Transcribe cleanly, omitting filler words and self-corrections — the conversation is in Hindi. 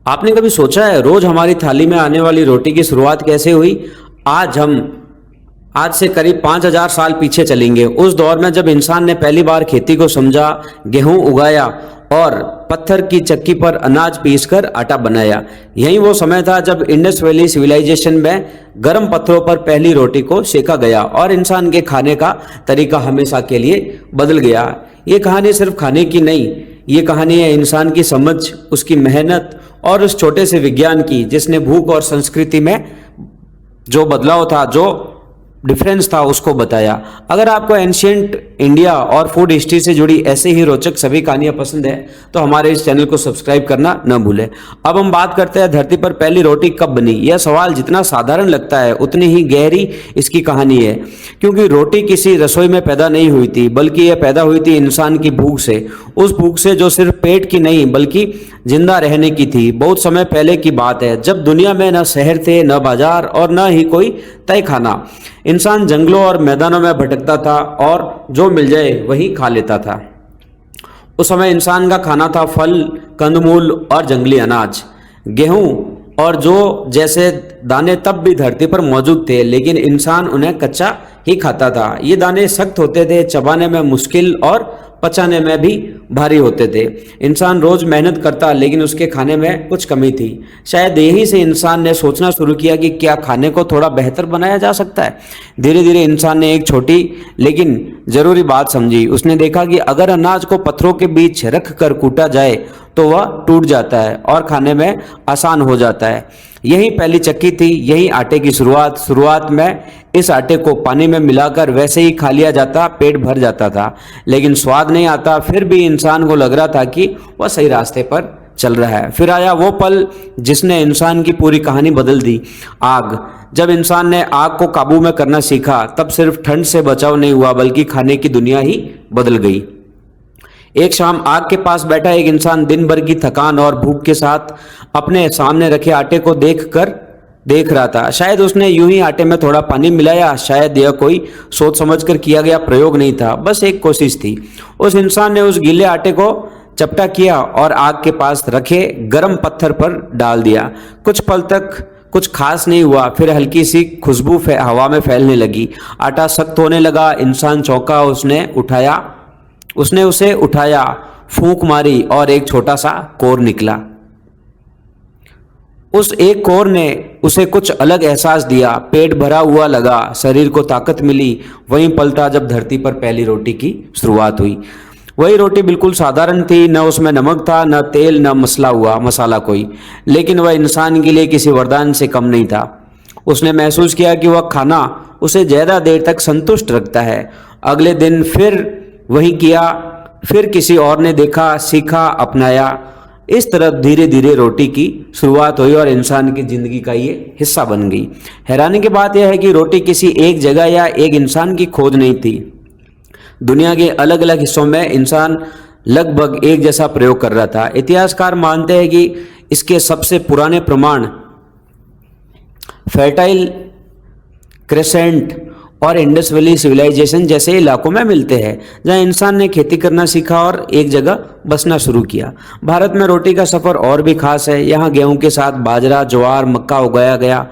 आपने कभी सोचा है रोज हमारी थाली में आने वाली रोटी की शुरुआत कैसे हुई? आज से करीब 5000 साल पीछे चलेंगे। उस दौर में जब इंसान ने पहली बार खेती को समझा, गेहूं उगाया और पत्थर की चक्की पर अनाज पीसकर आटा बनाया। यही वो समय था जब इंडस वैली सिविलाइजेशन में गर्म पत्थरों पर पहली रोटी को सेका गया और इंसान के खाने का तरीका हमेशा के लिए बदल गया। ये कहानी सिर्फ खाने की नहीं, ये कहानी है इंसान की समझ, उसकी मेहनत और उस छोटे से विज्ञान की जिसने भूख और संस्कृति में जो बदलाव था, जो डिफरेंस था, उसको बताया। अगर आपको एंशिएंट इंडिया और फूड हिस्ट्री से जुड़ी ऐसे ही रोचक सभी कहानियां पसंद है तो हमारे इस चैनल को सब्सक्राइब करना न भूलें। अब हम बात करते हैं धरती पर पहली रोटी कब बनी। यह सवाल जितना साधारण लगता है उतनी ही गहरी इसकी कहानी है, क्योंकि रोटी किसी रसोई में पैदा नहीं हुई थी, बल्कि यह पैदा हुई थी इंसान की भूख से। उस भूख से जो सिर्फ पेट की नहीं बल्कि जिंदा रहने की थी। बहुत समय पहले की बात है, जब दुनिया में न शहर थे, न बाजार और न ही कोई तय खाना। इंसान जंगलों और मैदानों में भटकता था और जो मिल जाए वही खा लेता था। उस समय इंसान का खाना था फल, कंदमूल और जंगली अनाज। गेहूं और जो जैसे दाने तब भी धरती पर मौजूद थे, लेकिन इंसान उन्हें कच्चा ही खाता था। ये दाने सख्त होते थे, चबाने में मुश्किल और पचाने में भी भारी होते थे। इंसान रोज मेहनत करता, लेकिन उसके खाने में कुछ कमी थी। शायद यही से इंसान ने सोचना शुरू किया कि क्या खाने को थोड़ा बेहतर बनाया जा सकता है। धीरे धीरे इंसान ने एक छोटी लेकिन जरूरी बात समझी। उसने देखा कि अगर अनाज को पत्थरों के बीच रख कर कूटा जाए तो वह टूट जाता है और खाने में आसान हो जाता है। यही पहली चक्की थी, यही आटे की शुरुआत में इस आटे को पानी में मिलाकर वैसे ही खा लिया जाता, पेट भर जाता था, लेकिन स्वाद नहीं आता। फिर भी इंसान को लग रहा था कि वह सही रास्ते पर चल रहा है। फिर आया वो पल जिसने इंसान की पूरी कहानी बदल दी, आग। जब इंसान ने आग को काबू में करना सीखा, तब सिर्फ ठंड से बचाव नहीं हुआ बल्कि खाने की दुनिया ही बदल गई। एक शाम आग के पास बैठा एक इंसान दिन भर की थकान और भूख के साथ अपने सामने रखे आटे को देख रहा था। शायद उसने यूं ही आटे में थोड़ा पानी मिलाया, शायद यह कोई सोच समझकर किया गया प्रयोग नहीं था, बस एक कोशिश थी। उस इंसान ने उस गीले आटे को चपटा किया और आग के पास रखे गर्म पत्थर पर डाल दिया। कुछ पल तक कुछ खास नहीं हुआ, फिर हल्की सी खुशबू हवा में फैलने लगी। आटा सख्त होने लगा। इंसान चौंका। उसने उसे उठाया, फूंक मारी और एक छोटा सा कोर निकला। उस एक कोर ने उसे कुछ अलग एहसास दिया। पेट भरा हुआ लगा, शरीर को ताकत मिली। वहीं पल था जब धरती पर पहली रोटी की शुरुआत हुई। वही रोटी बिल्कुल साधारण थी, न उसमें नमक था, न तेल, न मसाला कोई, लेकिन वह इंसान के लिए किसी वरदान से कम नहीं था। उसने महसूस किया कि वह खाना उसे ज्यादा देर तक संतुष्ट रखता है। अगले दिन फिर वही किया, फिर किसी और ने देखा, सीखा, अपनाया। इस तरह धीरे धीरे रोटी की शुरुआत हुई और इंसान की जिंदगी का ये हिस्सा बन गई। हैरानी की बात यह है कि रोटी किसी एक जगह या एक इंसान की खोज नहीं थी। दुनिया के अलग अलग हिस्सों में इंसान लगभग एक जैसा प्रयोग कर रहा था। इतिहासकार मानते हैं कि इसके सबसे पुराने प्रमाण फर्टाइल क्रेसेंट और इंडस वैली सिविलाइजेशन जैसे इलाकों में मिलते हैं, जहां इंसान ने खेती करना सीखा और एक जगह बसना शुरू किया। भारत में रोटी का सफर और भी खास है। यहाँ गेहूं के साथ बाजरा, ज्वार, मक्का उगाया गया।